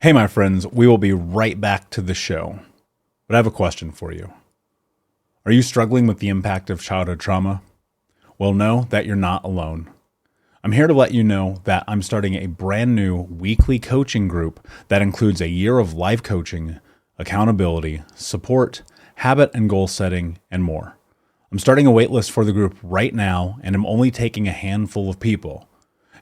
Hey, my friends, we will be right back to the show. But I have a question for you. Are you struggling with the impact of childhood trauma? Well, know that you're not alone. I'm here to let you know that I'm starting a brand new weekly coaching group that includes a year of life coaching, accountability, support, habit and goal setting, and more. I'm starting a waitlist for the group right now, and I'm only taking a handful of people.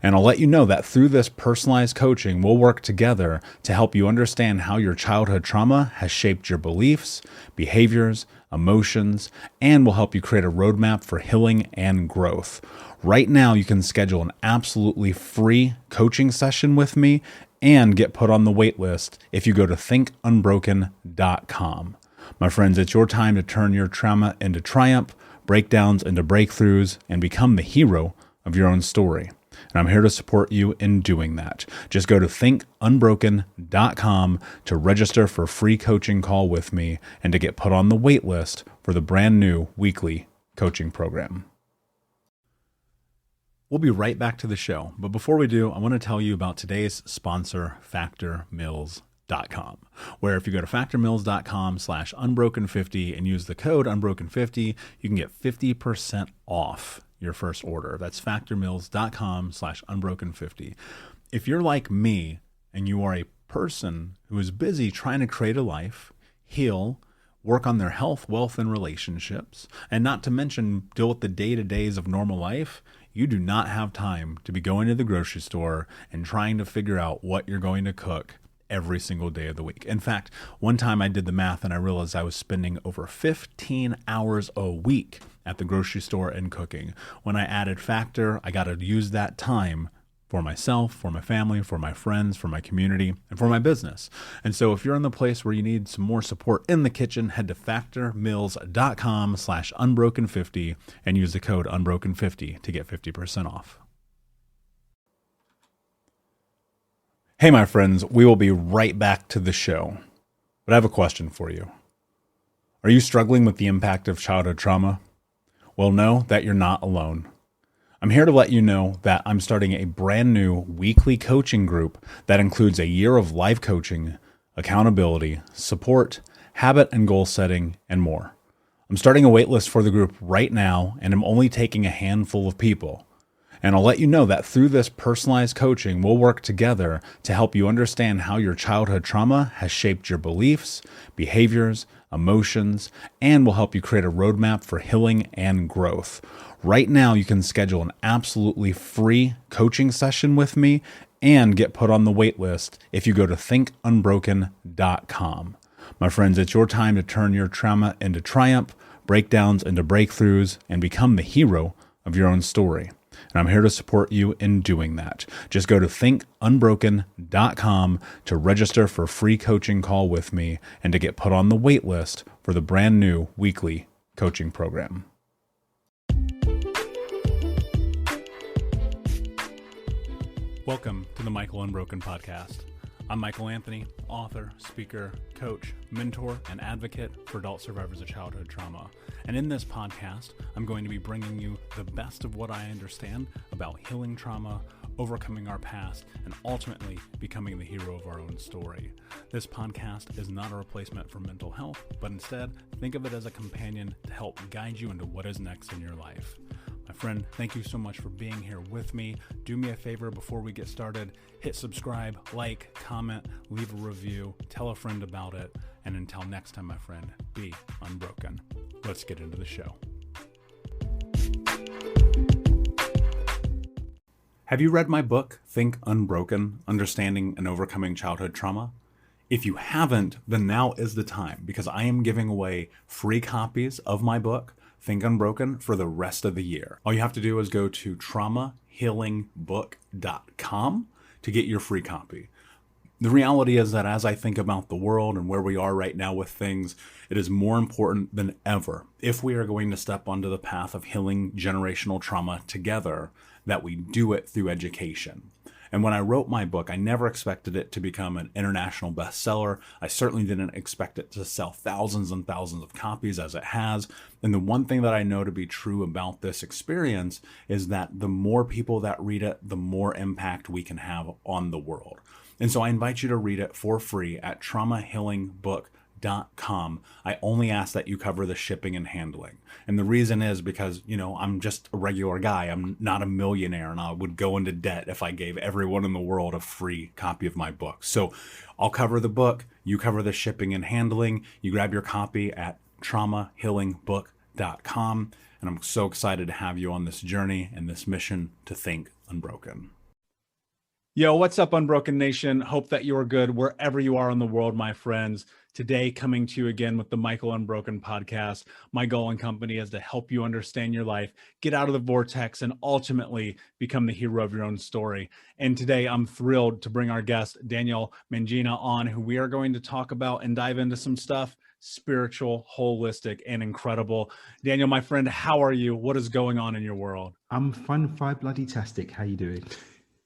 And I'll let you know that through this personalized coaching, we'll work together to help you understand how your childhood trauma has shaped your beliefs, behaviors, emotions, and will help you create a roadmap for healing and growth. Right now, you can schedule an absolutely free coaching session with me and get put on the wait list if you go to thinkunbroken.com. My friends, it's your time to turn your trauma into triumph, breakdowns into breakthroughs, and become the hero of your own story. And I'm here to support you in doing that. Just go to thinkunbroken.com to register for a free coaching call with me and to get put on the wait list for the brand new weekly coaching program. We'll be right back to the show. But before we do, I want to tell you about today's sponsor, factormeals.com, where if you go to factormeals.com/unbroken50 and use the code unbroken50, you can get 50% off your first order. That's factormeals.com/unbroken50. If you're like me and you are a person who is busy trying to create a life, heal, work on their health, wealth, and relationships, and not to mention deal with the day-to-days of normal life, you do not have time to be going to the grocery store and trying to figure out what you're going to cook every single day of the week. In fact, one time I did the math and I realized I was spending over 15 hours a week at the grocery store and cooking. When I added Factor, I got to use that time for myself, for my family, for my friends, for my community, and for my business. And so if you're in the place where you need some more support in the kitchen, head to factormeals.com/unbroken50 and use the code unbroken50 to get 50% off. Hey, my friends, we will be right back to the show. But I have a question for you. Are you struggling with the impact of childhood trauma? Well, know that you're not alone. I'm here to let you know that I'm starting a brand new weekly coaching group that includes a year of life coaching, accountability, support, habit and goal setting, and more. I'm starting a waitlist for the group right now, and I'm only taking a handful of people. And I'll let you know that through this personalized coaching, we'll work together to help you understand how your childhood trauma has shaped your beliefs, behaviors, emotions, and will help you create a roadmap for healing and growth. Right now, you can schedule an absolutely free coaching session with me and get put on the wait list if you go to thinkunbroken.com. My friends, it's your time to turn your trauma into triumph, breakdowns into breakthroughs, and become the hero of your own story. And I'm here to support you in doing that. Just go to thinkunbroken.com to register for a free coaching call with me and to get put on the wait list for the brand new weekly coaching program. Welcome to the Michael Unbroken podcast. I'm Michael Anthony, author, speaker, coach, mentor, and advocate for adult survivors of childhood trauma. And in this podcast, I'm going to be bringing you the best of what I understand about healing trauma, overcoming our past, and ultimately becoming the hero of our own story. This podcast is not a replacement for mental health, but instead, think of it as a companion to help guide you into what is next in your life. My friend, thank you so much for being here with me. Do me a favor before we get started. Hit subscribe, like, comment, leave a review, tell a friend about it. And until next time, my friend, be unbroken. Let's get into the show. Have you read my book, Think Unbroken, Understanding and Overcoming Childhood Trauma? If you haven't, then now is the time because I am giving away free copies of my book, Think Unbroken, for the rest of the year. All you have to do is go to traumahealingbook.com to get your free copy. The reality is that as I think about the world and where we are right now with things, it is more important than ever, if we are going to step onto the path of healing generational trauma together, that we do it through education. And when I wrote my book, I never expected it to become an international bestseller. I certainly didn't expect it to sell thousands and thousands of copies as it has. And the one thing that I know to be true about this experience is that the more people that read it, the more impact we can have on the world. And so I invite you to read it for free at traumahealingbook.com. I only ask that you cover the shipping and handling. And the reason is because, I'm just a regular guy. I'm not a millionaire, and I would go into debt if I gave everyone in the world a free copy of my book. So I'll cover the book. You cover the shipping and handling. You grab your copy at traumahealingbook.com. And I'm so excited to have you on this journey and this mission to think unbroken. Yo, what's up, Unbroken Nation? Hope that you're good wherever you are in the world, my friends. Today, coming to you again with the Michael Unbroken podcast. My goal and company is to help you understand your life, get out of the vortex, and ultimately become the hero of your own story. And today, I'm thrilled to bring our guest, Daniel Mangena, on, who we are going to talk about and dive into some stuff spiritual, holistic, and incredible. Daniel, my friend, how are you? What is going on in your world? I'm fun, bloody-tastic. How you doing?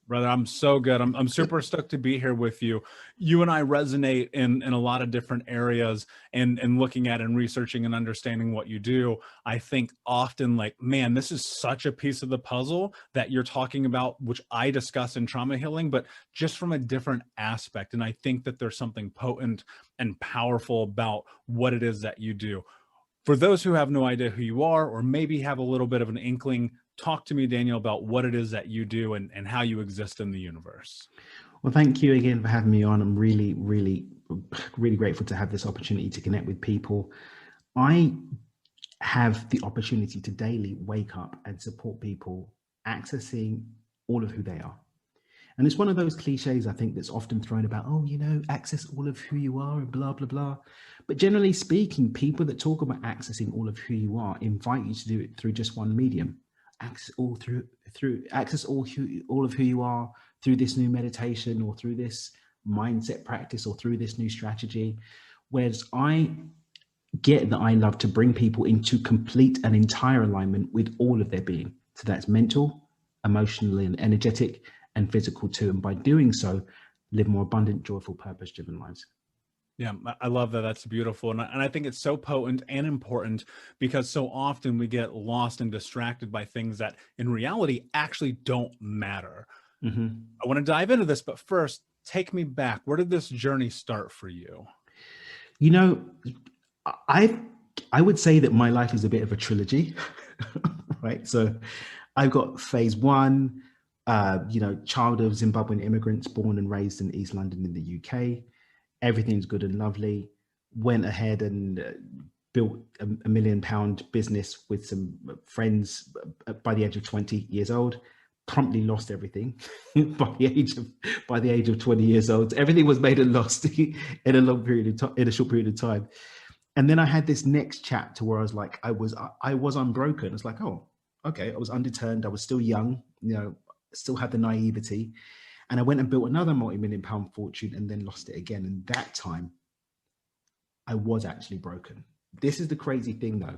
Brother, I'm so good. I'm super stoked to be here with you. You and I resonate in a lot of different areas, and looking at and researching and understanding what you do. I think often like, man, this is such a piece of the puzzle that you're talking about, which I discuss in trauma healing, but just from a different aspect. And I think that there's something potent and powerful about what it is that you do. For those who have no idea who you are, or maybe have a little bit of an inkling, talk to me, Daniel, about what it is that you do and how you exist in the universe. Well, thank you again for having me on. I'm really, really, really grateful to have this opportunity to connect with people. I have the opportunity to daily wake up and support people accessing all of who they are. And it's one of those cliches, I think, that's often thrown about, access all of who you are and blah, blah, blah. But generally speaking, people that talk about accessing all of who you are invite you to do it through just one medium. Access all of who you are through this new meditation, or through this mindset practice, or through this new strategy. Whereas I get that I love to bring people into complete and entire alignment with all of their being. So that's mental, emotional, and energetic, and physical too. And by doing so, live more abundant, joyful, purpose-driven lives. Yeah, I love that. That's beautiful. And I think it's so potent and important, because so often we get lost and distracted by things that in reality actually don't matter. Mm-hmm. I want to dive into this, but first, take me back. Where did this journey start for you? I would say that my life is a bit of a trilogy, right? So I've got phase one, child of Zimbabwean immigrants, born and raised in East London in the UK. Everything's good and lovely. Went ahead and built a £1 million business with some friends by the age of 20 years old. Promptly lost everything by the age of 20 years old. Everything was made and lost in a short period of time. And then I had this next chapter where I was like, I was unbroken. It's like, oh, okay. I was undeterred. I was still young, still had the naivety. And I went and built another multi-million-pound fortune, and then lost it again. And that time I was actually broken. This is the crazy thing though.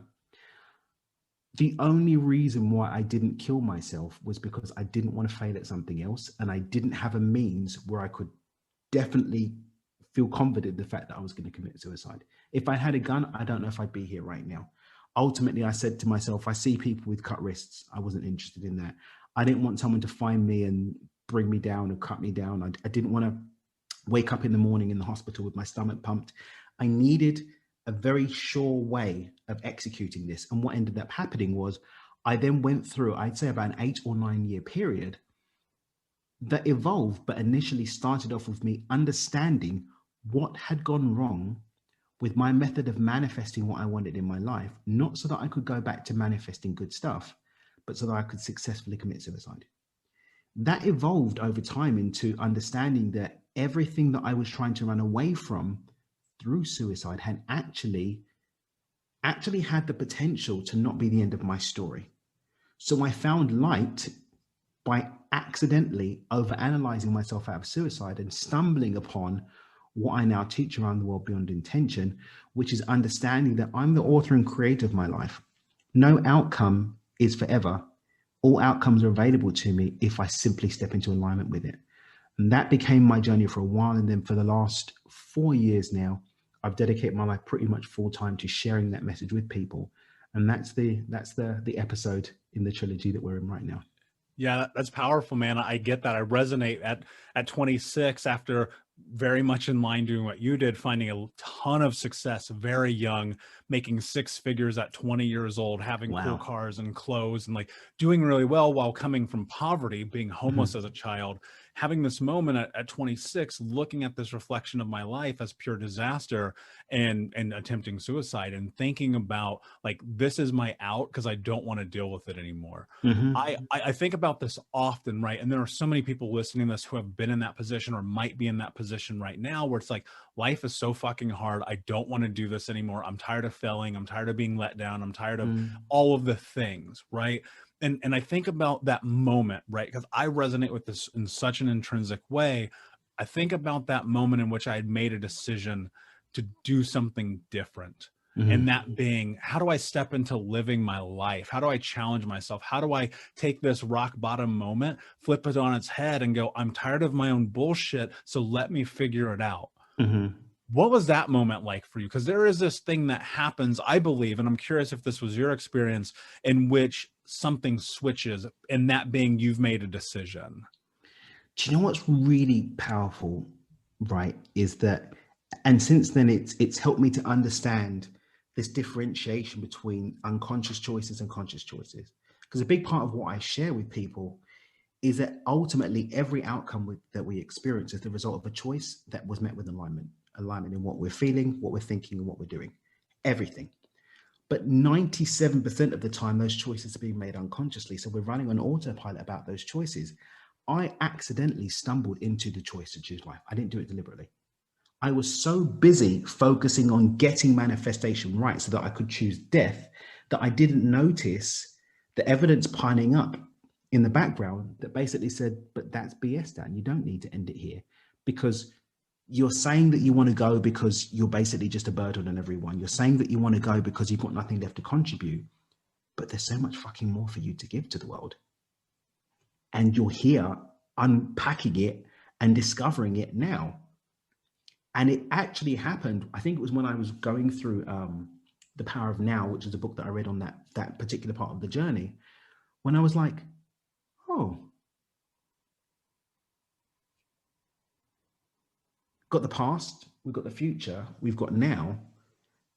The only reason why I didn't kill myself was because I didn't want to fail at something else. And I didn't have a means where I could definitely feel confident in the fact that I was going to commit suicide. If I had a gun, I don't know if I'd be here right now. Ultimately, I said to myself, I see people with cut wrists. I wasn't interested in that. I didn't want someone to find me and bring me down or cut me down. I didn't want to wake up in the morning in the hospital with my stomach pumped. I needed a very sure way of executing this. And what ended up happening was I then went through, I'd say about an 8 or 9 year period that evolved, but initially started off with me understanding what had gone wrong with my method of manifesting what I wanted in my life, not so that I could go back to manifesting good stuff, but so that I could successfully commit suicide. That evolved over time into understanding that everything that I was trying to run away from through suicide had actually had the potential to not be the end of my story. So I found light by accidentally overanalyzing myself out of suicide and stumbling upon what I now teach around the world beyond intention, which is understanding that I'm the author and creator of my life. No outcome is forever. All outcomes are available to me if I simply step into alignment with it. And that became my journey for a while. And then for the last 4 years now, I've dedicated my life pretty much full time to sharing that message with people. And that's the episode in the trilogy that we're in right now. Yeah, that's powerful, man. I get that. I resonate at 26 after very much in line doing what you did, finding a ton of success very young, making six figures at 20 years old, having cool Wow. cars and clothes and like doing really well while coming from poverty, being homeless Mm-hmm. as a child, having this moment at 26, looking at this reflection of my life as pure disaster and attempting suicide and thinking about like, this is my out because I don't want to deal with it anymore. Mm-hmm. I think about this often, right? And there are so many people listening to this who have been in that position or might be in that position right now where it's like, life is so fucking hard. I don't want to do this anymore. I'm tired of failing. I'm tired of being let down. I'm tired of Mm-hmm. all of the things, right? And I think about that moment, right? Because I resonate with this in such an intrinsic way. I think about that moment in which I had made a decision to do something different. And Mm-hmm. that being, how do I step into living my life? How do I challenge myself? How do I take this rock bottom moment, flip it on its head and go, I'm tired of my own bullshit, so let me figure it out. Mm-hmm. What was that moment like for you? Because there is this thing that happens, I believe, and I'm curious if this was your experience, in which something switches, and that being you've made a decision. Do you know what's really powerful, right? Is that, and since then, it's helped me to understand this differentiation between unconscious choices and conscious choices. Because a big part of what I share with people is that ultimately every outcome that we experience is the result of a choice that was met with alignment in what we're feeling, what we're thinking, and what we're doing. Everything. But 97% of the time, those choices are being made unconsciously. So we're running on autopilot about those choices. I accidentally stumbled into the choice to choose life. I didn't do it deliberately. I was so busy focusing on getting manifestation right so that I could choose death that I didn't notice the evidence piling up in the background that basically said, but that's BS, Dan. You don't need to end it here because you're saying that you want to go because you're basically just a burden on everyone. You're saying that you want to go because you've got nothing left to contribute, but there's so much fucking more for you to give to the world. And you're here unpacking it and discovering it now. And it actually happened. I think it was when I was going through The Power of Now, which is a book that I read on that particular part of the journey, when I was like, oh, got the past, we've got the future, we've got now.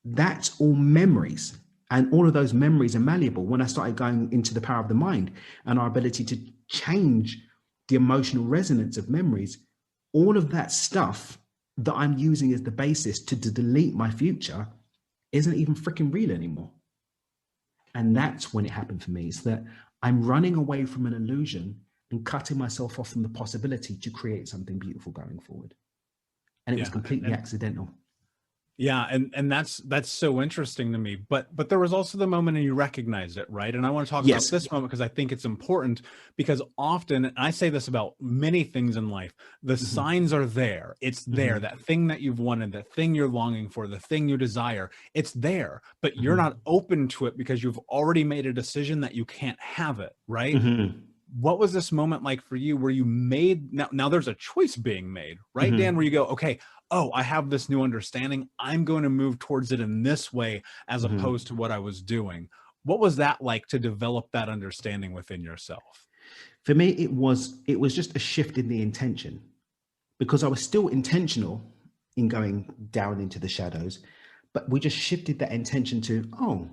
That's all memories. And all of those memories are malleable. When I started going into the power of the mind and our ability to change the emotional resonance of memories, all of that stuff that I'm using as the basis to delete my future isn't even freaking real anymore. And that's when it happened for me. It's that I'm running away from an illusion and cutting myself off from the possibility to create something beautiful going forward. And it was Yeah. completely accidental. Yeah, and that's so interesting to me. But there was also the moment and you recognized it, right? And I want to talk about Yes. this moment because I think it's important because often, and I say this about many things in life, the signs are there. It's there. That thing that you've wanted, that thing you're longing for, the thing you desire, it's there, but you're not open to it because you've already made a decision that you can't have it, right? What was this moment like for you where you made, now there's a choice being made, right, Dan, where you go, okay, oh, I have this new understanding. I'm going to move towards it in this way as opposed to what I was doing. What was that like to develop that understanding within yourself? For me, it was just a shift in the intention because I was still intentional in going down into the shadows, but we just shifted that intention to, oh,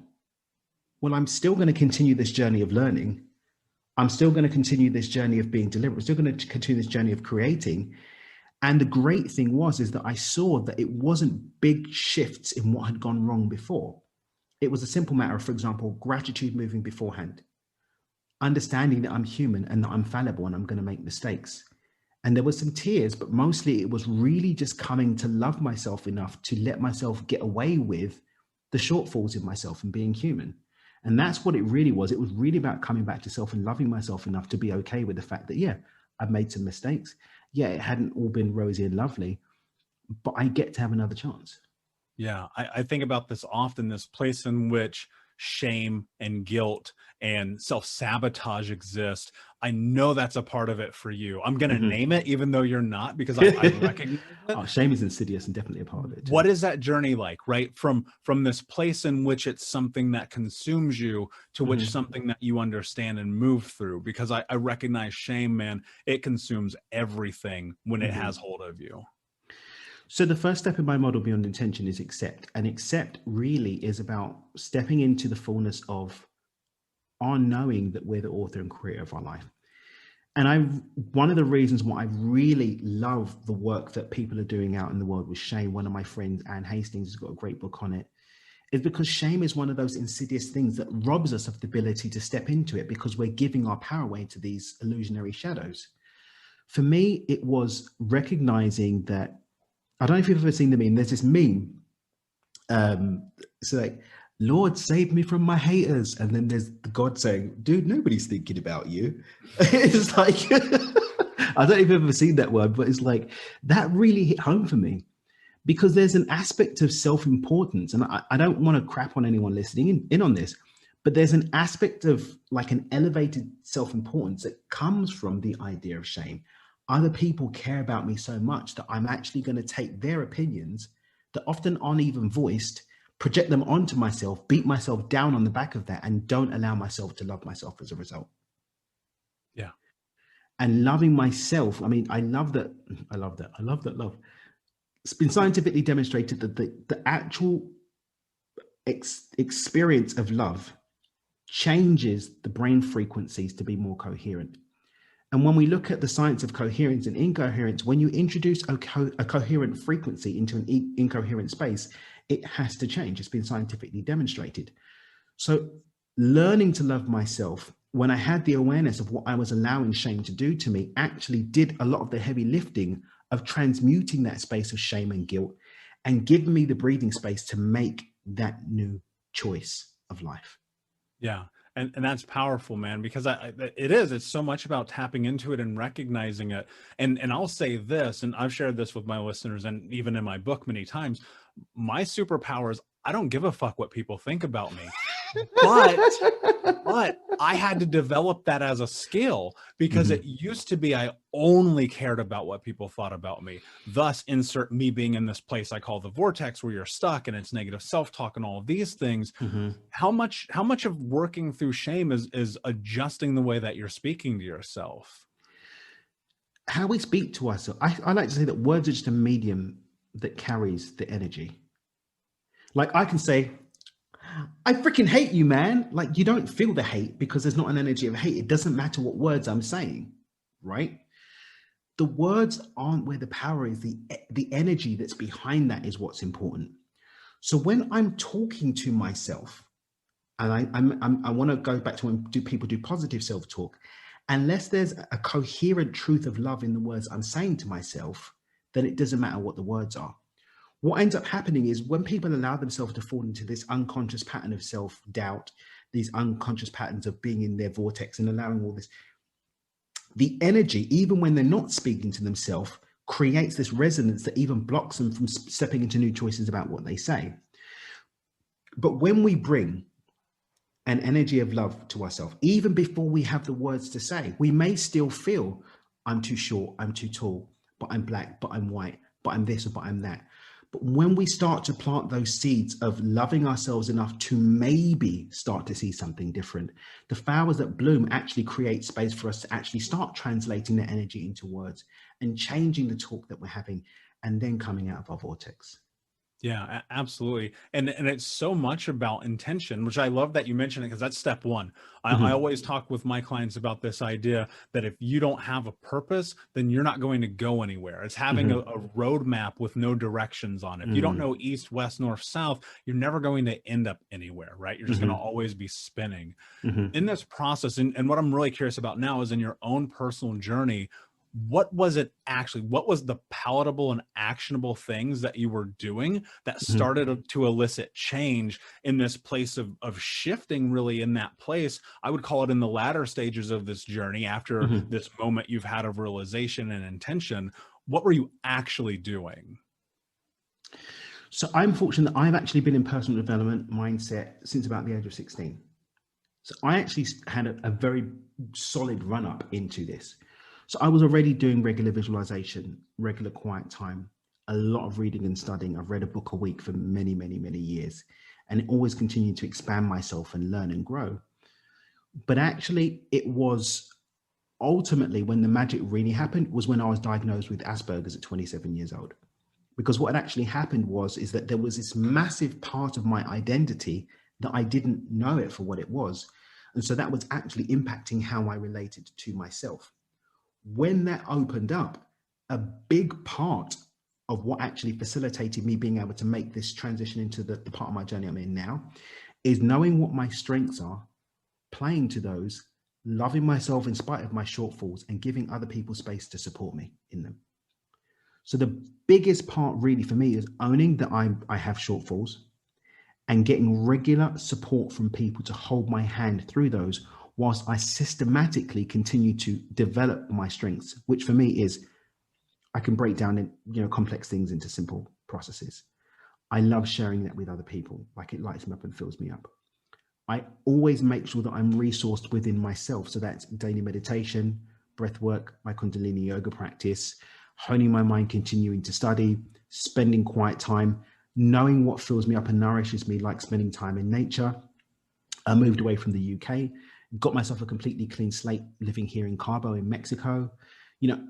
well, I'm still going to continue this journey of learning. I'm still going to continue this journey of being deliberate. I'm still going to continue this journey of creating. And the great thing is that I saw that it wasn't big shifts in what had gone wrong before. It was a simple matter of, for example, gratitude moving beforehand, understanding that I'm human and that I'm fallible and I'm going to make mistakes. And there were some tears, but mostly it was really just coming to love myself enough to let myself get away with the shortfalls in myself and being human. And that's what it really was. It was really about coming back to self and loving myself enough to be okay with the fact that, yeah, I've made some mistakes. Yeah, it hadn't all been rosy and lovely, but I get to have another chance. Yeah, I think about this often, this place in which shame and guilt and self-sabotage exist. I know that's a part of it for you. I'm going to name it, even though you're not, because I recognize it. Oh, shame is insidious and definitely a part of it too. What is that journey like, right? From this place in which it's something that consumes you to which something that you understand and move through? Because I recognize shame, man, it consumes everything when it has hold of you. So the first step in my model beyond intention is accept. And accept really is about stepping into the fullness of our knowing that we're the author and creator of our life. And one of the reasons why I really love the work that people are doing out in the world with shame, one of my friends, Anne Hastings, has got a great book on it, is because shame is one of those insidious things that robs us of the ability to step into it, because we're giving our power away to these illusionary shadows. For me, it was recognizing that, I don't know if you've ever seen the meme. There's this meme. It's like, Lord, save me from my haters. And then there's God saying, dude, nobody's thinking about you. It's like, I don't know if you've ever seen that word, but it's like, that really hit home for me, because there's an aspect of self-importance. And I don't want to crap on anyone listening in on this, but there's an aspect of like an elevated self-importance that comes from the idea of shame. Other people care about me so much that I'm actually going to take their opinions that often aren't even voiced, project them onto myself, beat myself down on the back of that, and don't allow myself to love myself as a result. Yeah. And loving myself, I mean, I love that love. It's been scientifically demonstrated that the actual experience of love changes the brain frequencies to be more coherent. And when we look at the science of coherence and incoherence, when you introduce a coherent frequency into an incoherent space, it has to change. It's been scientifically demonstrated. So learning to love myself, when I had the awareness of what I was allowing shame to do to me, actually did a lot of the heavy lifting of transmuting that space of shame and guilt and giving me the breathing space to make that new choice of life. Yeah. And that's powerful, man, because it's so much about tapping into it and recognizing it. And I'll say this, and I've shared this with my listeners and even in my book many times, my superpower is I don't give a fuck what people think about me. But I had to develop that as a skill, because it used to be I only cared about what people thought about me. Thus, insert me being in this place I call the vortex, where you're stuck and it's negative self-talk and all of these things. How much of working through shame is adjusting the way that you're speaking to yourself? How we speak to ourselves. I like to say that words are just a medium that carries the energy. Like I can say, I freaking hate you, man. Like you don't feel the hate because there's not an energy of hate. It doesn't matter what words I'm saying, right? The words aren't where the power is. The energy that's behind that is what's important. So when I'm talking to myself, and I want to go back to when people do positive self-talk, unless there's a coherent truth of love in the words I'm saying to myself, then it doesn't matter what the words are. What ends up happening is when people allow themselves to fall into this unconscious pattern of self-doubt, these unconscious patterns of being in their vortex and allowing all this, the energy, even when they're not speaking to themselves, creates this resonance that even blocks them from stepping into new choices about what they say. But when we bring an energy of love to ourselves, even before we have the words to say, we may still feel I'm too short, I'm too tall, but I'm black, but I'm white, but I'm this, or but I'm that. But when we start to plant those seeds of loving ourselves enough to maybe start to see something different, the flowers that bloom actually create space for us to actually start translating that energy into words and changing the talk that we're having and then coming out of our vortex. Yeah, absolutely. And it's so much about intention, which I love that you mentioned it, because that's step one. I always talk with my clients about this idea that if you don't have a purpose, then you're not going to go anywhere. It's having a roadmap with no directions on it. If you don't know east, west, north, south, you're never going to end up anywhere, right? You're just going to always be spinning. In this process, and what I'm really curious about now is in your own personal journey, what was the palatable and actionable things that you were doing that started to elicit change in this place of shifting, really in that place? I would call it in the latter stages of this journey, after this moment you've had of realization and intention. What were you actually doing? So I'm fortunate that I've actually been in personal development mindset since about the age of 16. So I actually had a very solid run up into this. So I was already doing regular visualization, regular quiet time, a lot of reading and studying. I've read a book a week for many, many, many years, and it always continued to expand myself and learn and grow. But actually, it was ultimately when the magic really happened was when I was diagnosed with Asperger's at 27 years old. Because what had actually happened is that there was this massive part of my identity that I didn't know it for what it was. And so that was actually impacting how I related to myself. When that opened up, a big part of what actually facilitated me being able to make this transition into the part of my journey I'm in now is knowing what my strengths are, playing to those, loving myself in spite of my shortfalls, and giving other people space to support me in them. So the biggest part really for me is owning that I have shortfalls and getting regular support from people to hold my hand through those whilst I systematically continue to develop my strengths, which for me is I can break down complex things into simple processes. I love sharing that with other people. Like, it lights me up and fills me up. I always make sure that I'm resourced within myself. So that's daily meditation, breath work, my Kundalini yoga practice, honing my mind, continuing to study, spending quiet time, knowing what fills me up and nourishes me, like spending time in nature. I moved away from the UK, got myself a completely clean slate living here in Cabo in Mexico.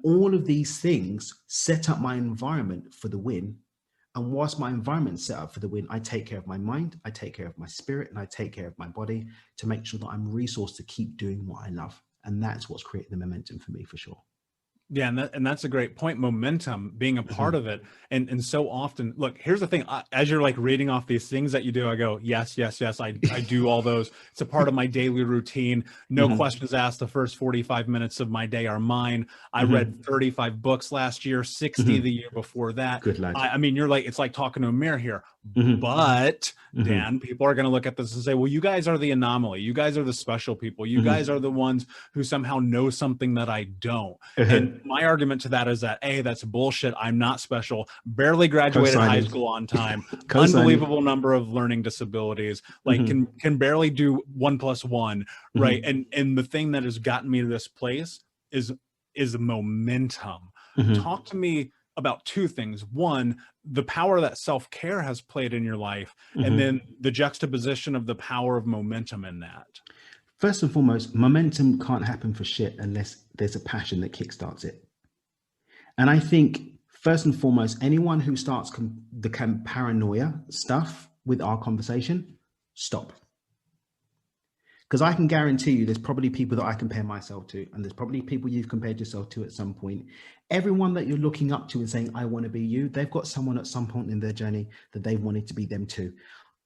All of these things set up my environment for the win. And whilst my environment's set up for the win, I take care of my mind, I take care of my spirit, and I take care of my body to make sure that I'm resourced to keep doing what I love. And that's what's created the momentum for me, for sure. Yeah, and that's a great point. Momentum being a part of it, and so often, look, here's the thing. As you're like reading off these things that you do, I go, yes. I do all those. It's a part of my daily routine. No questions asked. The first 45 minutes of my day are mine. I read 35 books last year, 60 the year before that. Good lad. I mean, it's like talking to a mirror here. But Dan, people are going to look at this and say, well, you guys are the anomaly. You guys are the special people. You guys are the ones who somehow know something that I don't. And my argument to that is that, A, that's bullshit. I'm not special. Barely graduated high school on time. Unbelievable number of learning disabilities. Like can barely do 1 + 1, right? And the thing that has gotten me to this place is momentum. Talk to me about two things. One, the power that self-care has played in your life, and then the juxtaposition of the power of momentum in that. First and foremost, momentum can't happen for shit unless there's a passion that kickstarts it. And I think, first and foremost, anyone who starts the paranoia stuff with our conversation, stop. Because I can guarantee you there's probably people that I compare myself to, and there's probably people you've compared yourself to at some point. Everyone that you're looking up to and saying, I want to be you, they've got someone at some point in their journey that they wanted to be them too.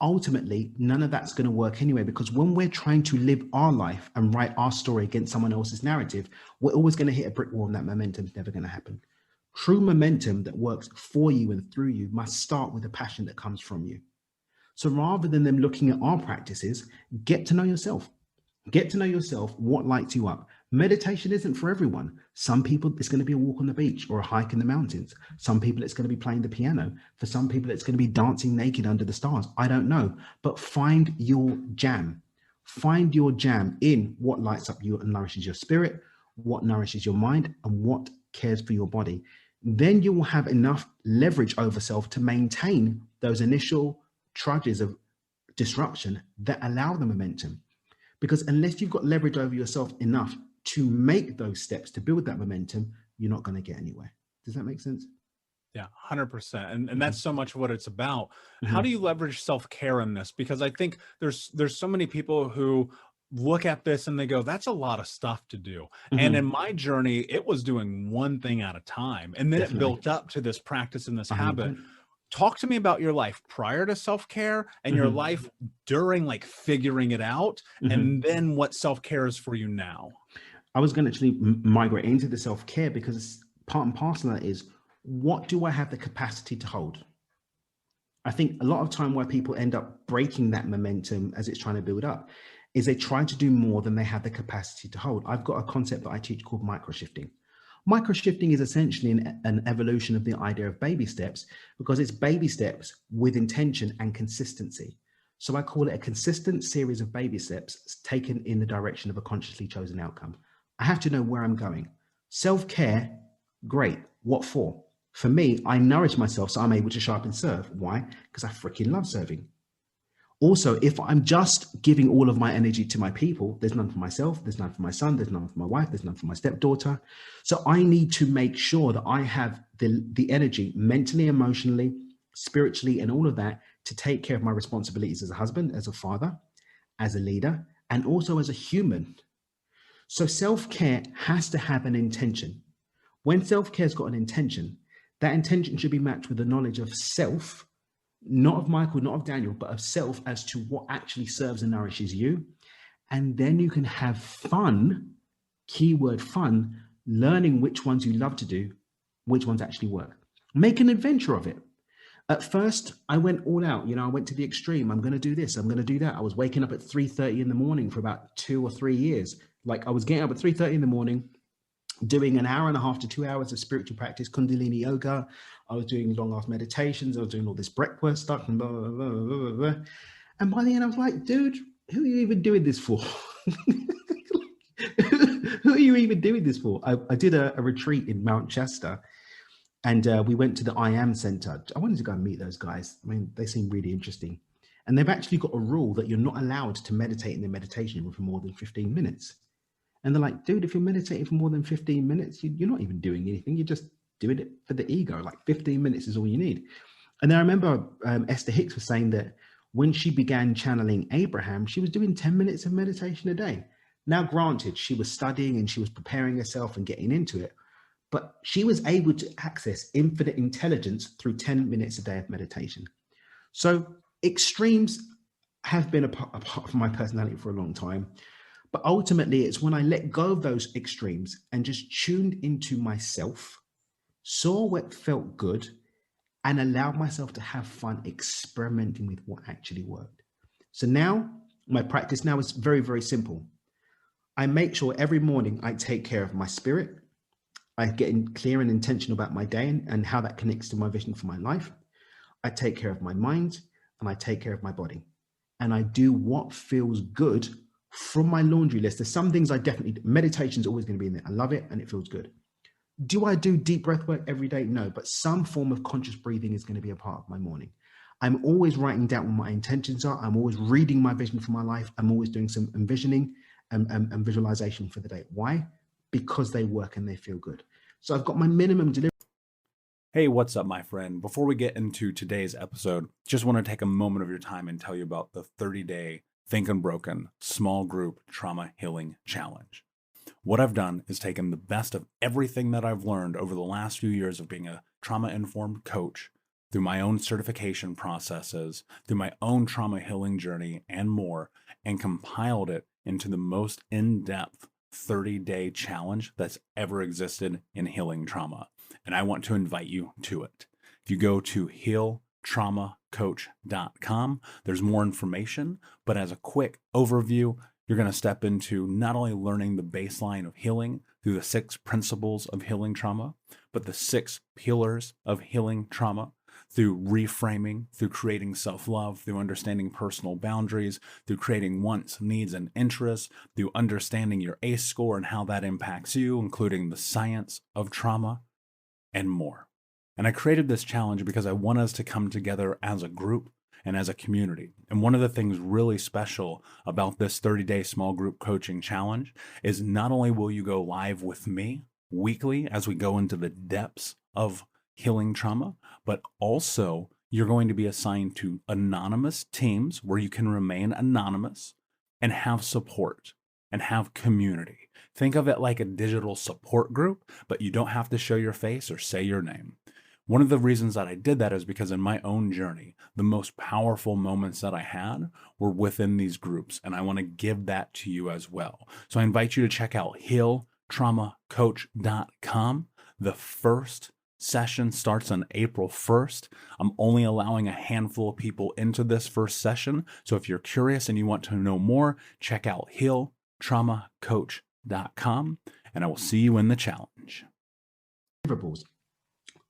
Ultimately, none of that's going to work anyway, because when we're trying to live our life and write our story against someone else's narrative, we're always going to hit a brick wall, and that momentum is never going to happen. True momentum that works for you and through you must start with a passion that comes from you. So rather than them looking at our practices, get to know yourself. Get to know yourself, what lights you up. Meditation isn't for everyone. Some people, it's going to be a walk on the beach or a hike in the mountains. Some people, it's going to be playing the piano. For some people, it's going to be dancing naked under the stars. I don't know. But find your jam. Find your jam in what lights up you and nourishes your spirit, what nourishes your mind, and what cares for your body. Then you will have enough leverage over self to maintain those initial trudges of disruption that allow the momentum. Because unless you've got leverage over yourself enough to make those steps to build that momentum, you're not going to get anywhere. Does that make sense? Yeah, 100%. And that's so much what it's about. How do you leverage self-care in this? Because I think there's so many people who look at this and they go, that's a lot of stuff to do. And in my journey, it was doing one thing at a time. And then it built up to this practice and this habit. Talk to me about your life prior to self-care and your life during, like, figuring it out, and then what self-care is for you now. I was going to actually migrate into the self-care, because part and parcel of that is, what do I have the capacity to hold? I think a lot of time where people end up breaking that momentum as it's trying to build up is they try to do more than they have the capacity to hold. I've got a concept that I teach called micro-shifting. Micro shifting is essentially an evolution of the idea of baby steps, because it's baby steps with intention and consistency. So I call it a consistent series of baby steps taken in the direction of a consciously chosen outcome. I have to know where I'm going. Self-care, great. What for? For me, I nourish myself so I'm able to show up and serve. Why? Because I freaking love serving. Also, if I'm just giving all of my energy to my people, there's none for myself, there's none for my son, there's none for my wife, there's none for my stepdaughter. So I need to make sure that I have the energy mentally, emotionally, spiritually, and all of that to take care of my responsibilities as a husband, as a father, as a leader, and also as a human. So self-care has to have an intention. When self-care's got an intention, that intention should be matched with the knowledge of self, not of Michael, not of Daniel, but of self, as to what actually serves and nourishes you. And then you can have fun, keyword fun, learning which ones you love to do, which ones actually work. Make an adventure of it. At first, I went all out. I went to the extreme. I'm going to do this. I'm going to do that. I was waking up at 3:30 in the morning for about 2 or 3 years. Like, I was getting up at 3:30 in the morning, doing an hour and a half to 2 hours of spiritual practice, Kundalini yoga. I was doing long ass meditations. I was doing all this breathwork stuff and blah, blah, blah, blah, blah. And by the end, I was like, dude, who are you even doing this for? Who are you even doing this for? I did a retreat in Mount Shasta, and we went to the I Am Center. I wanted to go and meet those guys. I mean, they seem really interesting. And they've actually got a rule that you're not allowed to meditate in the meditation room for more than 15 minutes. And they're like, dude, if you're meditating for more than 15 minutes, you're not even doing anything. You're just doing it for the ego. Like, 15 minutes is all you need. And I remember Esther Hicks was saying that when she began channeling Abraham, she was doing 10 minutes of meditation a day. Now, granted, she was studying and she was preparing herself and getting into it, but she was able to access infinite intelligence through 10 minutes a day of meditation. So extremes have been a part of my personality for a long time. But ultimately, it's when I let go of those extremes and just tuned into myself, saw what felt good, and allowed myself to have fun experimenting with what actually worked. So now, my practice now is very, very simple. I make sure every morning I take care of my spirit. I get clear and intentional about my day and how that connects to my vision for my life. I take care of my mind and I take care of my body. And I do what feels good from my laundry list. There's some things I definitely, meditation's always going to be in there. I love it and it feels good. Do I do deep breath work every day? No, but some form of conscious breathing is going to be a part of my morning. I'm always writing down what my intentions are. I'm always reading my vision for my life. I'm always doing some envisioning and visualization for the day. Why? Because they work and they feel good. So I've got my minimum delivery. Hey, what's up, my friend? Before we get into today's episode, just want to take a moment of your time and tell you about the 30-day Think Unbroken small group trauma healing challenge. What I've done is taken the best of everything that I've learned over the last few years of being a trauma-informed coach, through my own certification processes, through my own trauma healing journey, and more, and compiled it into the most in-depth 30-day challenge that's ever existed in healing trauma. And I want to invite you to it. If you go to healtraumacoach.com, there's more information, but as a quick overview, you're going to step into not only learning the baseline of healing through the 6 principles of healing trauma, but the 6 pillars of healing trauma, through reframing, through creating self-love, through understanding personal boundaries, through creating wants, needs, and interests, through understanding your ACE score and how that impacts you, including the science of trauma, and more. And I created this challenge because I want us to come together as a group and as a community. And one of the things really special about this 30-day small group coaching challenge is not only will you go live with me weekly as we go into the depths of healing trauma, but also you're going to be assigned to anonymous teams where you can remain anonymous and have support and have community. Think of it like a digital support group, but you don't have to show your face or say your name. One of the reasons that I did that is because in my own journey, the most powerful moments that I had were within these groups, and I want to give that to you as well. So I invite you to check out healtraumacoach.com. The first session starts on April 1st. I'm only allowing a handful of people into this first session. So if you're curious and you want to know more, check out healtraumacoach.com, and I will see you in the challenge. deliverables.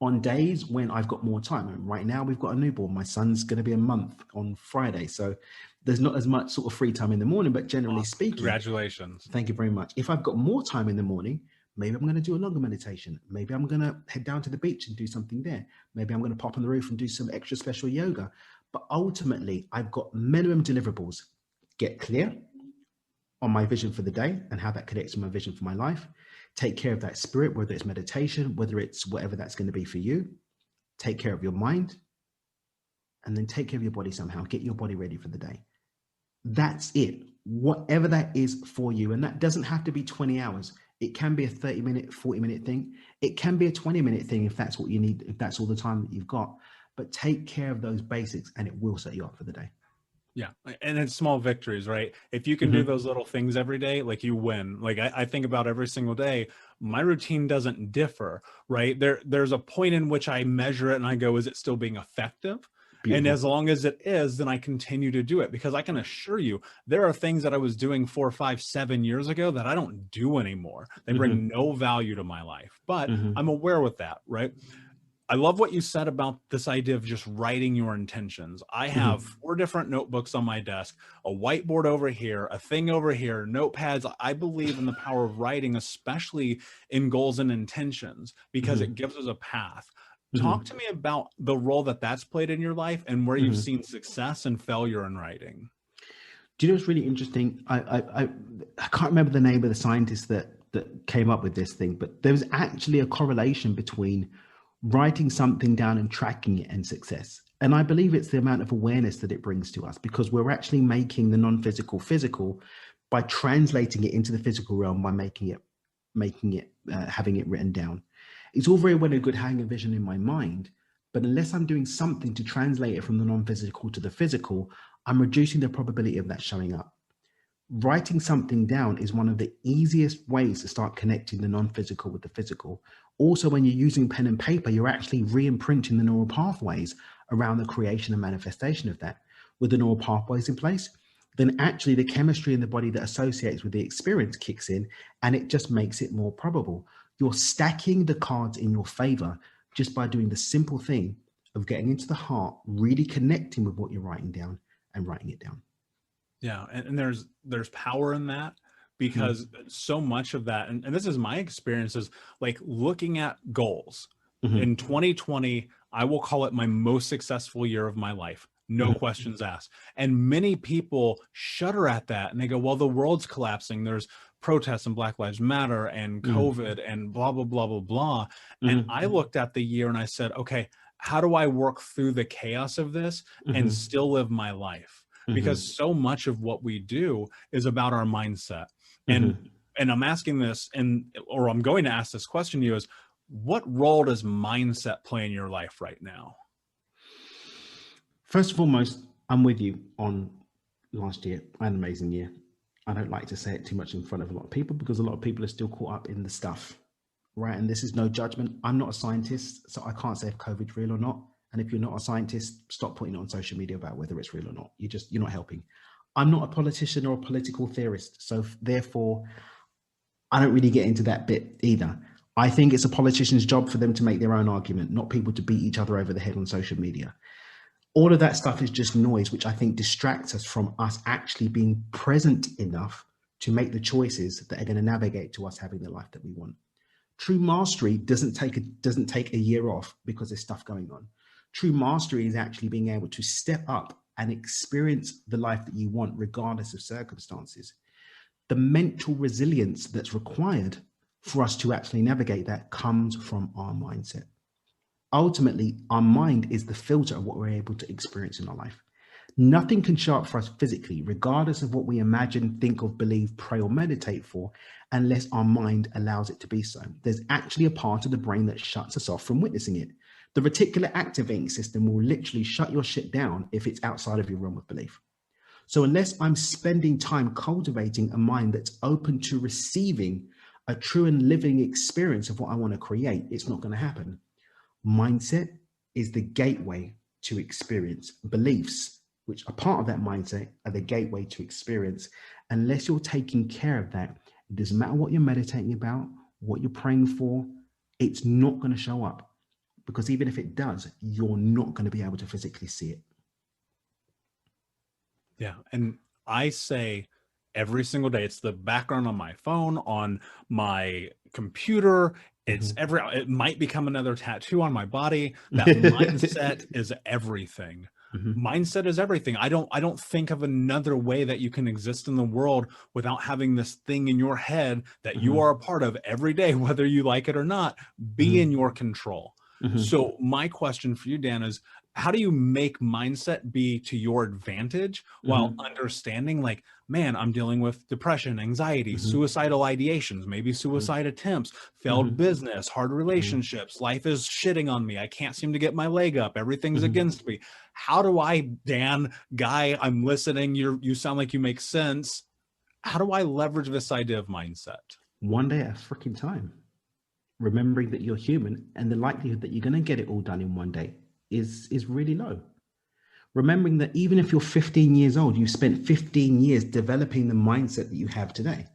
On days when I've got more time, and right now we've got a newborn. My son's going to be a month on Friday. So there's not as much sort of free time in the morning, but generally speaking, congratulations. Thank you very much. If I've got more time in the morning, maybe I'm going to do a longer meditation. Maybe I'm going to head down to the beach and do something there. Maybe I'm going to pop on the roof and do some extra special yoga. But ultimately, I've got minimum deliverables. Get clear on my vision for the day and how that connects to my vision for my life. Take care of that spirit, whether it's meditation, whether it's whatever that's going to be for you. Take care of your mind, and then take care of your body somehow. Get your body ready for the day. That's it. Whatever that is for you. And that doesn't have to be 20 hours. It can be a 30-minute, 40-minute thing. It can be a 20-minute thing if that's what you need, if that's all the time that you've got. But take care of those basics and it will set you up for the day. Yeah. And it's small victories, right? If you can do those little things every day, like you win. Like I think about every single day, my routine doesn't differ, right? There's a point in which I measure it and I go, is it still being effective? Beautiful. And as long as it is, then I continue to do it, because I can assure you there are things that I was doing 4, 5, 7 years ago that I don't do anymore. They bring no value to my life, but I'm aware with that, right? I love what you said about this idea of just writing your intentions. I have 4 different notebooks on my desk, a whiteboard over here, a thing over here, notepads. I believe in the power of writing, especially in goals and intentions, because it gives us a path. Talk to me about the role that that's played in your life and where you've seen success and failure in writing. Do you know what's really interesting? I can't remember the name of the scientist that came up with this thing, but there was actually a correlation between writing something down and tracking it and success. And I believe it's the amount of awareness that it brings to us, because we're actually making the non-physical physical by translating it into the physical realm, by having it written down. It's all very well and good having a vision in my mind, but unless I'm doing something to translate it from the non-physical to the physical, I'm reducing the probability of that showing up. Writing something down is one of the easiest ways to start connecting the non-physical with the physical. Also, when you're using pen and paper, you're actually re-imprinting the neural pathways around the creation and manifestation of that. With the neural pathways in place, then actually the chemistry in the body that associates with the experience kicks in, and it just makes it more probable. You're stacking the cards in your favor just by doing the simple thing of getting into the heart, really connecting with what you're writing down and writing it down. Yeah. And there's power in that, because so much of that, and this is my experience, is like looking at goals. In 2020, I will call it my most successful year of my life. No questions asked. And many people shudder at that and they go, well, the world's collapsing. There's protests and Black Lives Matter and COVID and blah, blah, blah, blah, blah. And I looked at the year and I said, okay, how do I work through the chaos of this and still live my life? Because so much of what we do is about our mindset. And I'm asking this, or I'm going to ask this question to you, is what role does mindset play in your life right now? First and foremost, I'm with you on last year. I had an amazing year. I don't like to say it too much in front of a lot of people, because a lot of people are still caught up in the stuff, right? And this is no judgment. I'm not a scientist, so I can't say if COVID's real or not. And if you're not a scientist, stop putting it on social media about whether it's real or not. You're not helping. I'm not a politician or a political theorist, so therefore, I don't really get into that bit either. I think it's a politician's job for them to make their own argument, not people to beat each other over the head on social media. All of that stuff is just noise, which I think distracts us from us actually being present enough to make the choices that are going to navigate to us having the life that we want. True mastery doesn't take a year off because there's stuff going on. True mastery is actually being able to step up and experience the life that you want, regardless of circumstances. The mental resilience that's required for us to actually navigate that comes from our mindset. Ultimately, our mind is the filter of what we're able to experience in our life. Nothing can show up for us physically, regardless of what we imagine, think of, believe, pray, or meditate for, unless our mind allows it to be so. There's actually a part of the brain that shuts us off from witnessing it. The reticular activating system will literally shut your shit down if it's outside of your realm of belief. So unless I'm spending time cultivating a mind that's open to receiving a true and living experience of what I want to create, it's not going to happen. Mindset is the gateway to experience. Beliefs, which are part of that mindset, are the gateway to experience. Unless you're taking care of that, it doesn't matter what you're meditating about, what you're praying for, it's not going to show up, because even if it does, you're not going to be able to physically see it. Yeah. And I say every single day, it's the background on my phone, on my computer. It might become another tattoo on my body. That mindset is everything. Mindset is everything. I don't think of another way that you can exist in the world without having this thing in your head that you are a part of every day, whether you like it or not, be in your control. So my question for you, Dan, is how do you make mindset be to your advantage while understanding, like, man, I'm dealing with depression, anxiety, suicidal ideations, maybe suicide attempts, failed business, hard relationships, life is shitting on me, I can't seem to get my leg up, everything's against me. How do I, Dan, guy, I'm listening, you sound like you make sense. How do I leverage this idea of mindset? One day at a freaking time. Remembering that you're human, and the likelihood that you're going to get it all done in one day is really low. Remembering that even if you're 15 years old, you spent 15 years developing the mindset that you have today.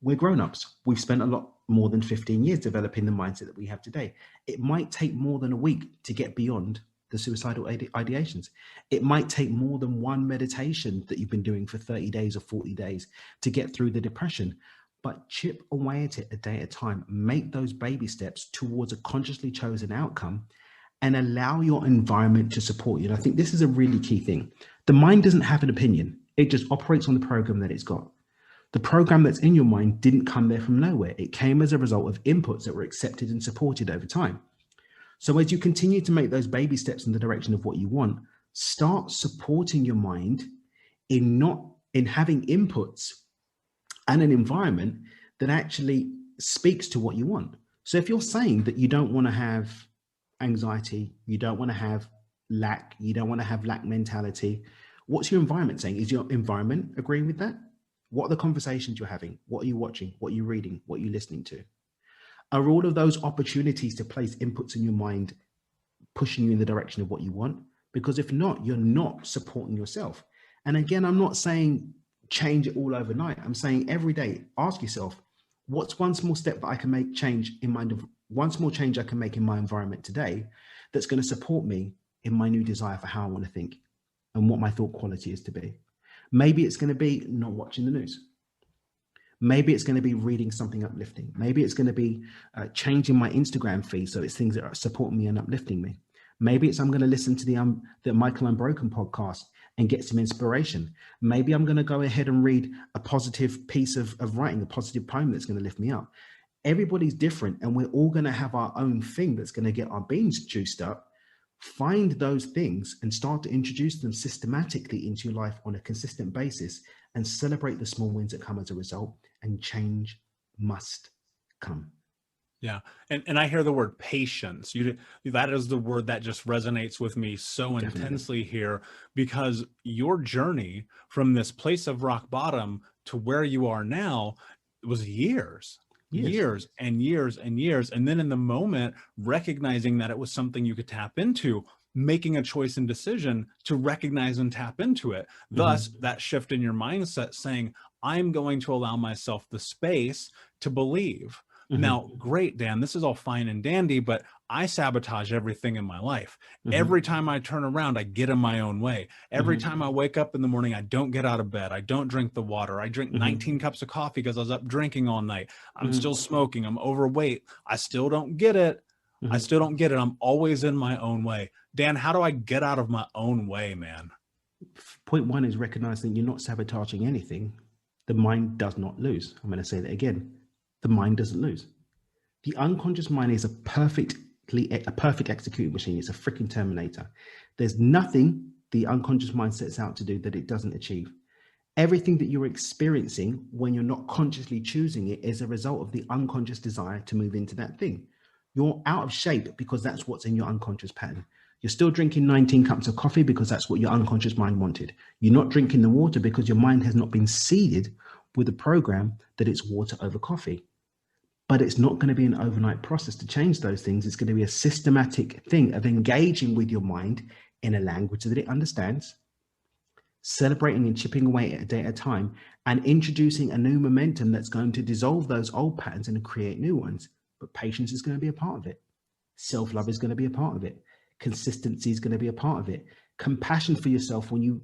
We're grown-ups. We've spent a lot more than 15 years developing the mindset that we have today. It might take more than a week to get beyond the suicidal ideations. It might take more than one meditation that you've been doing for 30 days or 40 days to get through the depression. But chip away at it a day at a time. Make those baby steps towards a consciously chosen outcome and allow your environment to support you. And I think this is a really key thing. The mind doesn't have an opinion. It just operates on the program that it's got. The program that's in your mind didn't come there from nowhere. It came as a result of inputs that were accepted and supported over time. So as you continue to make those baby steps in the direction of what you want, start supporting your mind in having inputs and an environment that actually speaks to what you want. So if you're saying that you don't want to have anxiety, you don't want to have lack, you don't want to have lack mentality, what's your environment saying? Is your environment agreeing with that? What are the conversations you're having? What are you watching? What are you reading? What are you listening to? Are all of those opportunities to place inputs in your mind pushing you in the direction of what you want? Because if not, you're not supporting yourself. And again, I'm not saying change it all overnight. I'm saying every day, ask yourself, what's one small step that I can make change in my, one small change I can make in my environment today that's going to support me in my new desire for how I want to think and what my thought quality is to be. Maybe it's going to be not watching the news. Maybe it's going to be reading something uplifting. Maybe it's going to be changing my Instagram feed so it's things that are supporting me and uplifting me. Maybe it's I'm going to listen to the Michael Unbroken podcast and get some inspiration. Maybe I'm going to go ahead and read a positive piece of writing, a positive poem that's going to lift me up. Everybody's different, and we're all going to have our own thing that's going to get our beans juiced up. Find those things and start to introduce them systematically into your life on a consistent basis, and celebrate the small wins that come as a result, and change must come. Yeah. And I hear the word patience. That is the word that just resonates with me so intensely here, because your journey from this place of rock bottom to where you are now was years and years and years. And then in the moment, recognizing that it was something you could tap into, making a choice and decision to recognize and tap into it. Thus, that shift in your mindset saying, I'm going to allow myself the space to believe. Now, great, Dan, this is all fine and dandy, but I sabotage everything in my life. Every time I turn around, I get in my own way. Every time I wake up in the morning, I don't get out of bed. I don't drink the water. I drink 19 cups of coffee because I was up drinking all night. I'm still smoking. I'm overweight. I still don't get it. I still don't get it. I'm always in my own way. Dan, how do I get out of my own way, man? Point one is recognizing you're not sabotaging anything. The mind does not lose. I'm going to say that again. The mind doesn't lose. The unconscious mind is a perfect executing machine. It's a freaking Terminator. There's nothing the unconscious mind sets out to do that it doesn't achieve. Everything that you're experiencing when you're not consciously choosing it is a result of the unconscious desire to move into that thing. You're out of shape because that's what's in your unconscious pattern. You're still drinking 19 cups of coffee because that's what your unconscious mind wanted. You're not drinking the water because your mind has not been seeded with a program that it's water over coffee. But it's not going to be an overnight process to change those things. It's going to be a systematic thing of engaging with your mind in a language that it understands, celebrating and chipping away at a day at a time, and introducing a new momentum that's going to dissolve those old patterns and create new ones. but patience is going to be a part of it. Self-love is going to be a part of it. Consistency is going to be a part of it. Compassion for yourself when you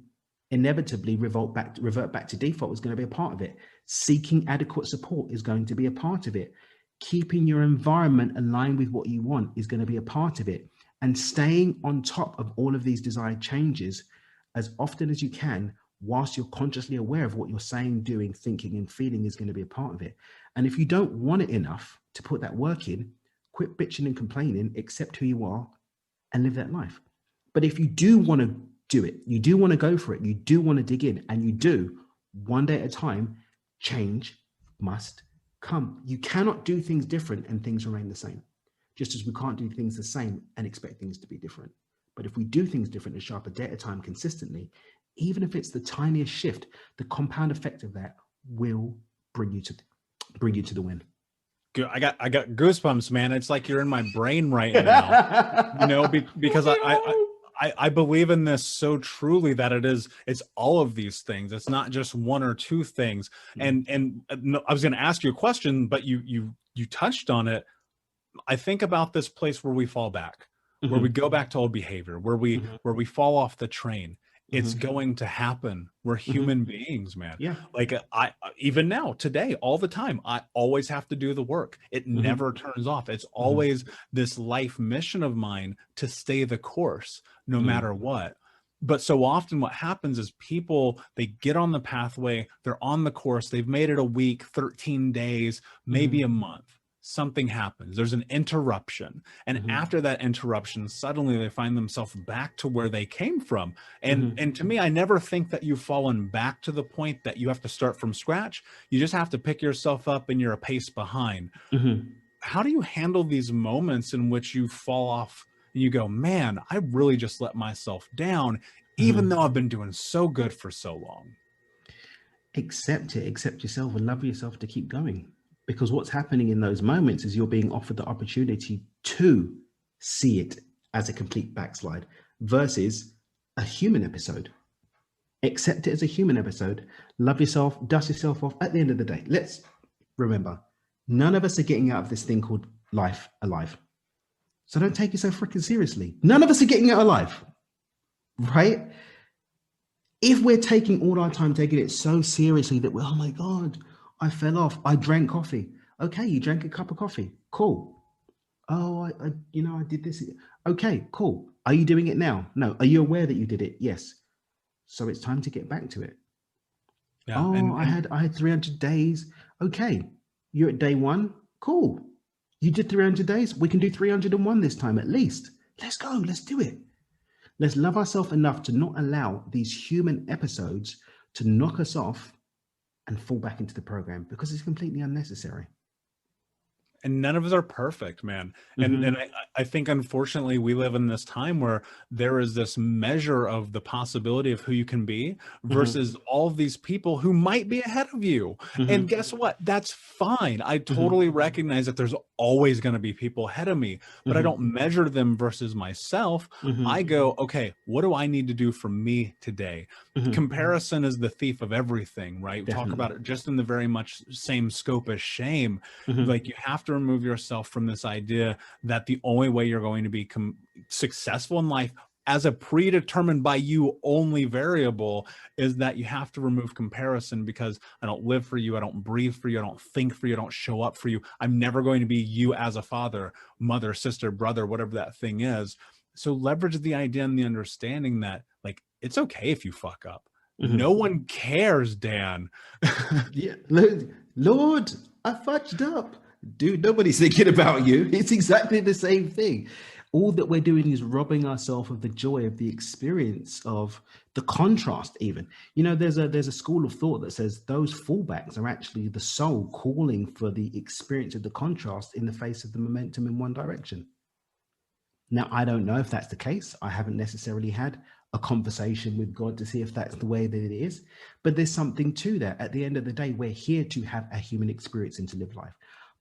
inevitably revert back to default is going to be a part of it. Seeking adequate support is going to be a part of it. Keeping your environment aligned with what you want is going to be a part of it. And staying on top of all of these desired changes as often as you can, whilst you're consciously aware of what you're saying, doing, thinking, and feeling is going to be a part of it. And if you don't want it enough to put that work in, quit bitching and complaining, accept who you are, and live that life. But if you do want to do it, you do want to go for it, you do want to dig in, and you do, one day at a time, change must come. You cannot do things different and things remain the same, just as we can't do things the same and expect things to be different. But if we do things different and sharp a day at a time consistently, even if it's the tiniest shift, the compound effect of that will bring you to the win. I got goosebumps, man. It's like you're in my brain right now, you know, because I believe in this so truly that it's all of these things. It's not just one or two things. And I was going to ask you a question, but you touched on it. I think about this place where we fall back, where we go back to old behavior, where we fall off the train. It's going to happen. We're human beings, man. Yeah. Like I even now, today, all the time, I always have to do the work. It never turns off. It's always this life mission of mine to stay the course, no matter what. But so often what happens is people, they get on the pathway, they're on the course, they've made it a week, 13 days, maybe a month. Something happens. There's an interruption. And after that interruption, suddenly they find themselves back to where they came from. And to me, I never think that you've fallen back to the point that you have to start from scratch. You just have to pick yourself up and you're a pace behind. How do you handle these moments in which you fall off and you go, man, I really just let myself down, even though I've been doing so good for so long? Accept it, accept yourself, and love yourself to keep going. Because what's happening in those moments is you're being offered the opportunity to see it as a complete backslide versus a human episode. Accept it as a human episode. Love yourself, dust yourself off. At the end of the day, let's remember, none of us are getting out of this thing called life alive. So don't take yourself freaking seriously. None of us are getting out alive, right? If we're taking all our time, taking it so seriously that we're, oh my God, I fell off. I drank coffee. Okay, you drank a cup of coffee. Cool. Oh, I did this. Okay, cool. Are you doing it now? No. Are you aware that you did it? Yes. So it's time to get back to it. Yeah, I had 300 days. Okay, you're at day 1. Cool. You did 300 days. We can do 301 this time at least. Let's go. Let's do it. Let's love ourselves enough to not allow these human episodes to knock us off and fall back into the program, because it's completely unnecessary. And none of us are perfect, man. And I think, unfortunately, we live in this time where there is this measure of the possibility of who you can be versus all of these people who might be ahead of you. And guess what? That's fine. I totally recognize that there's always going to be people ahead of me, but I don't measure them versus myself. I go, okay, what do I need to do for me today? Comparison is the thief of everything, right? We talk about it just in the very much same scope as shame. Like, you have to remove yourself from this idea that the only way you're going to be successful in life as a predetermined by you only variable is that you have to remove comparison, because I don't live for you. I don't breathe for you. I don't think for you. I don't show up for you. I'm never going to be you as a father, mother, sister, brother, whatever that thing is. So leverage the idea and the understanding that, like, it's okay if you fuck up. No one cares, Dan. Yeah, Lord, I fudged up. Dude, nobody's thinking about you. It's exactly the same thing. All that we're doing is robbing ourselves of the joy of the experience, of the contrast even. You know, there's a school of thought that says those fallbacks are actually the soul calling for the experience of the contrast in the face of the momentum in one direction. Now, I don't know if that's the case. I haven't necessarily had a conversation with God to see if that's the way that it is, but there's something to that. At the end of the day, we're here to have a human experience and to live life.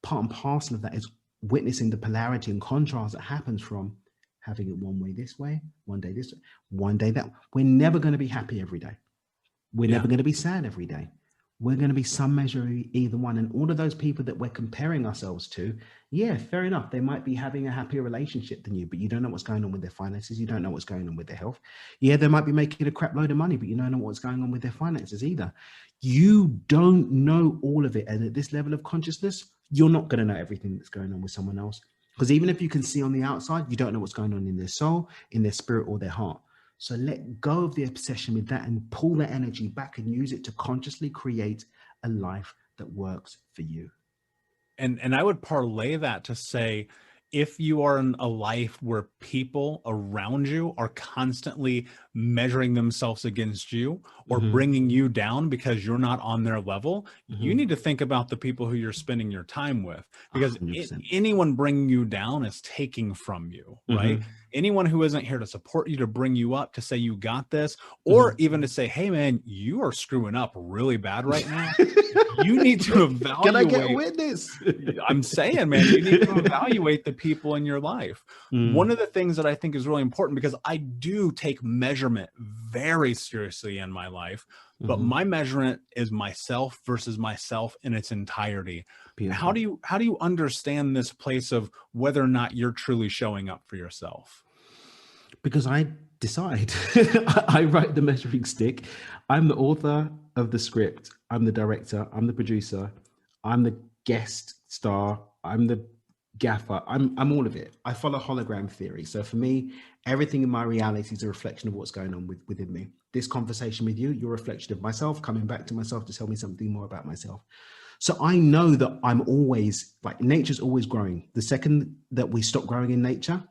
Part and parcel of that is witnessing the polarity and contrast that happens from having it one way this way, one day this way, one day that. We're never going to be happy every day. We're never going to be sad every day. we're going to be some measure of either one. And all of those people that we're comparing ourselves to, yeah, fair enough. They might be having a happier relationship than you, but you don't know what's going on with their finances. You don't know what's going on with their health. Yeah, they might be making a crap load of money, but you don't know what's going on with their finances either. You don't know all of it. And at this level of consciousness, you're not going to know everything that's going on with someone else. Because even if you can see on the outside, you don't know what's going on in their soul, in their spirit, or their heart. So let go of the obsession with that and pull that energy back and use it to consciously create a life that works for you. And I would parlay that to say, if you are in a life where people around you are constantly measuring themselves against you or bringing you down because you're not on their level, you need to think about the people who you're spending your time with, because anyone bringing you down is taking from you, right? Anyone who isn't here to support you, to bring you up, to say you got this, or even to say, hey man, you are screwing up really bad right now. You need to evaluate. Can I get a witness? I'm saying, man, you need to evaluate the people in your life. One of the things that I think is really important, because I do take measurement very seriously in my life, but my measurement is myself versus myself in its entirety. How do you understand this place of whether or not you're truly showing up for yourself? Because I decide. I write the measuring stick. I'm the author of the script. I'm the director. I'm the producer. I'm the guest star. I'm the gaffer. I'm all of it. I follow hologram theory. So for me, everything in my reality is a reflection of what's going on within me. This conversation with you, you're a reflection of myself, coming back to myself to tell me something more about myself. So I know that I'm always, like, nature's always growing. The second that we stop growing in nature,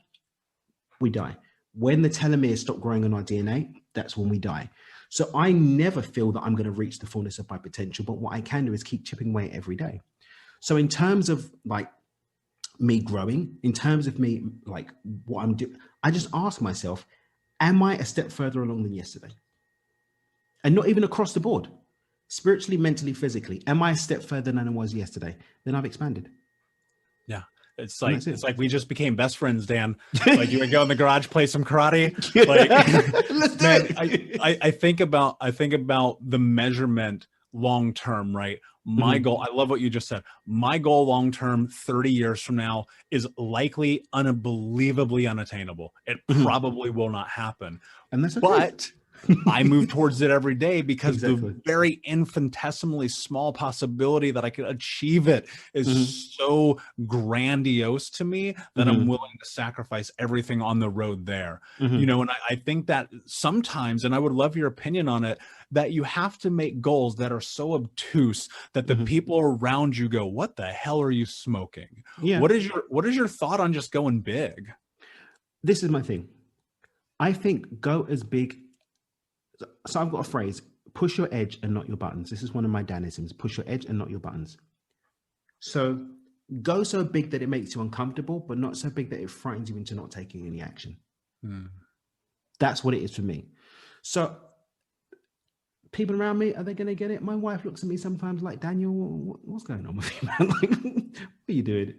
we die. When the telomeres stop growing on our DNA, that's when we die. So I never feel that I'm going to reach the fullness of my potential, but what I can do is keep chipping away every day. So in terms of like me growing, in terms of me, like what I'm doing, I just ask myself, am I a step further along than yesterday? And not even across the board, spiritually, mentally, physically. Am I a step further than I was yesterday? Then I've expanded. Yeah. It's like we just became best friends, Dan. Like, you would go in the garage, play some karate. Like, man, I think about the measurement long term, right? My goal, I love what you just said. My goal long term, 30 years from now, is likely unbelievably unattainable. It probably will not happen. And that's okay. But I move towards it every day, because the very infinitesimally small possibility that I could achieve it is so grandiose to me that I'm willing to sacrifice everything on the road there. You know, and I think that sometimes, and I would love your opinion on it, that you have to make goals that are so obtuse that the people around you go, what the hell are you smoking? Yeah. What is your thought on just going big? This is my thing. I think go as big. So I've got a phrase, push your edge and not your buttons. This is one of my Danisms, push your edge and not your buttons. So go so big that it makes you uncomfortable, but not so big that it frightens you into not taking any action. That's what it is for me. So people around me, are they going to get it? My wife looks at me sometimes like, Daniel, what's going on with you, man? Like, what are you doing?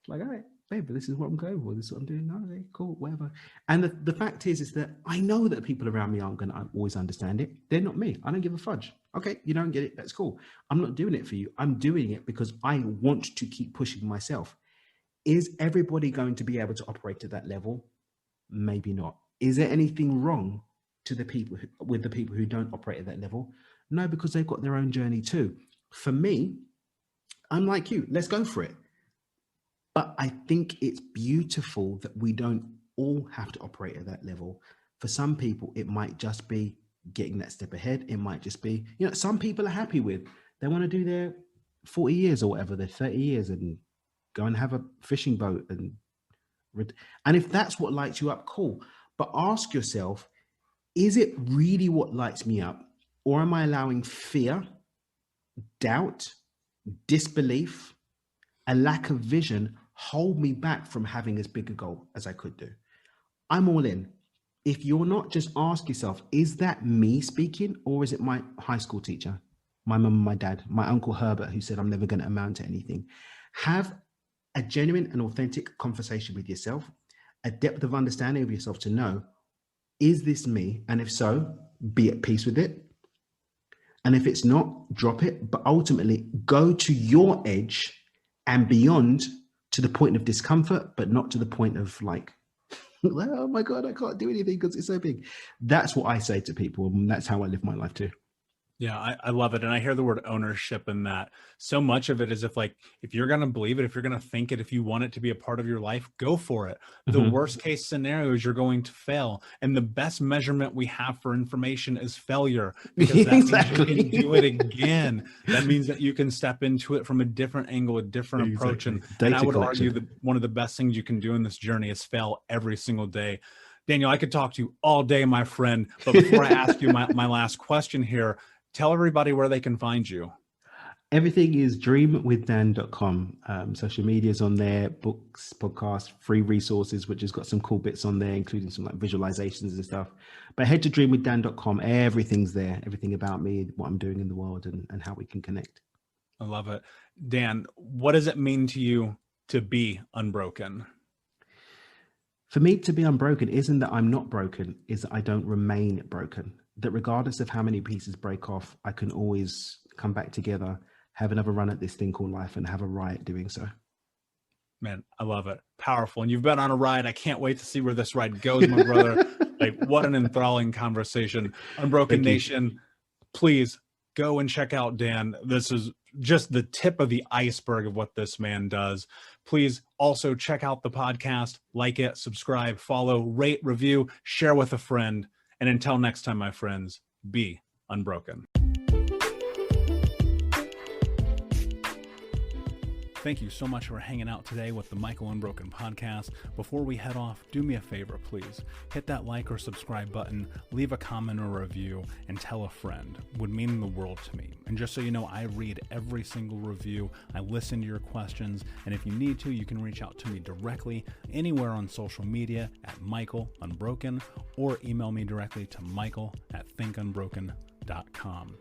Like, all right, babe, this is what I'm going for. This is what I'm doing. No, okay, cool, whatever. And the fact is that I know that people around me aren't going to always understand it. They're not me. I don't give a fudge. Okay, you don't get it. That's cool. I'm not doing it for you. I'm doing it because I want to keep pushing myself. Is everybody going to be able to operate at that level? Maybe not. Is there anything wrong to the people with the people who don't operate at that level? No, because they've got their own journey too. For me, I'm like you. Let's go for it. But I think it's beautiful that we don't all have to operate at that level. For some people, it might just be getting that step ahead. It might just be, some people are happy with, they want to do their 40 years or whatever, their 30 years and go and have a fishing boat. And if that's what lights you up, cool. But ask yourself, is it really what lights me up? Or am I allowing fear, doubt, disbelief, a lack of vision hold me back from having as big a goal as I could do? I'm all in. If you're not, just ask yourself, is that me speaking, or is it my high school teacher, my mum and my dad, my uncle Herbert, who said I'm never going to amount to anything? Have a genuine and authentic conversation with yourself, a depth of understanding of yourself to know, is this me? And if so, be at peace with it. And if it's not, drop it. But ultimately, go to your edge and beyond to the point of discomfort, but not to the point of like, oh my God, I can't do anything because it's so big. That's what I say to people. And that's how I live my life too. Yeah, I love it. And I hear the word ownership in that. So much of it is if you're going to believe it, if you're going to think it, if you want it to be a part of your life, go for it. The worst case scenario is you're going to fail. And the best measurement we have for information is failure, because that means you can do it again. That means that you can step into it from a different angle, a different approach. And I would argue that one of the best things you can do in this journey is fail every single day. Daniel, I could talk to you all day, my friend. But before I ask you my last question here, tell everybody where they can find you. Everything is dreamwithdan.com. Social media is on there, books, podcasts, free resources, which has got some cool bits on there, including some like visualizations and stuff. But head to dreamwithdan.com. Everything's there. Everything about me, what I'm doing in the world, and how we can connect. I love it. Dan, what does it mean to you to be unbroken? For me to be unbroken isn't that I'm not broken, is that I don't remain broken. That regardless of how many pieces break off, I can always come back together, have another run at this thing called life, and have a riot doing so. Man, I love it. Powerful. And you've been on a ride. I can't wait to see where this ride goes, my brother. Like, what an enthralling conversation. Unbroken Nation, please go and check out Dan. This is just the tip of the iceberg of what this man does. Please also check out the podcast, like it, subscribe, follow, rate, review, share with a friend. And until next time, my friends, be unbroken. Thank you so much for hanging out today with the Michael Unbroken podcast. Before we head off, do me a favor, please. Hit that like or subscribe button, leave a comment or review, and tell a friend. It would mean the world to me. And just so you know, I read every single review. I listen to your questions. And if you need to, you can reach out to me directly anywhere on social media at Michael Unbroken, or email me directly to michael@thinkunbroken.com.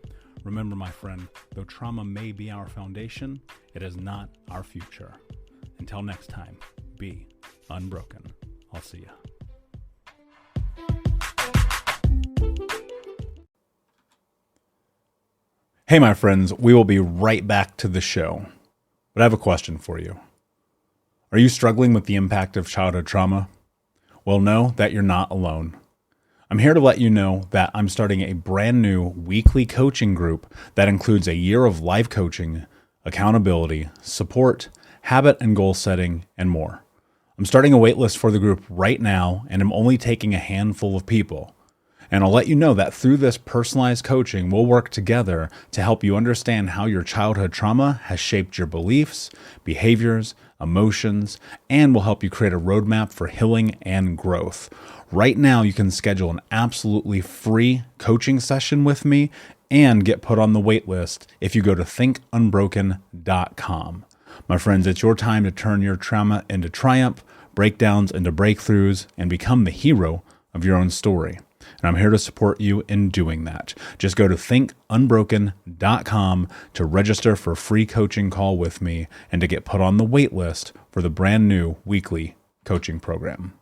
Remember, my friend, though trauma may be our foundation, it is not our future. Until next time, be unbroken. I'll see ya. Hey, my friends, we will be right back to the show. But I have a question for you. Are you struggling with the impact of childhood trauma? Well, know that you're not alone. I'm here to let you know that I'm starting a brand new weekly coaching group that includes a year of live coaching, accountability, support, habit and goal setting, and more. I'm starting a waitlist for the group right now, and I'm only taking a handful of people. And I'll let you know that through this personalized coaching, we'll work together to help you understand how your childhood trauma has shaped your beliefs, behaviors, emotions, and will help you create a roadmap for healing and growth. Right now, you can schedule an absolutely free coaching session with me and get put on the wait list if you go to thinkunbroken.com. My friends, it's your time to turn your trauma into triumph, breakdowns into breakthroughs, and become the hero of your own story. And I'm here to support you in doing that. Just go to thinkunbroken.com to register for a free coaching call with me and to get put on the wait list for the brand new weekly coaching program.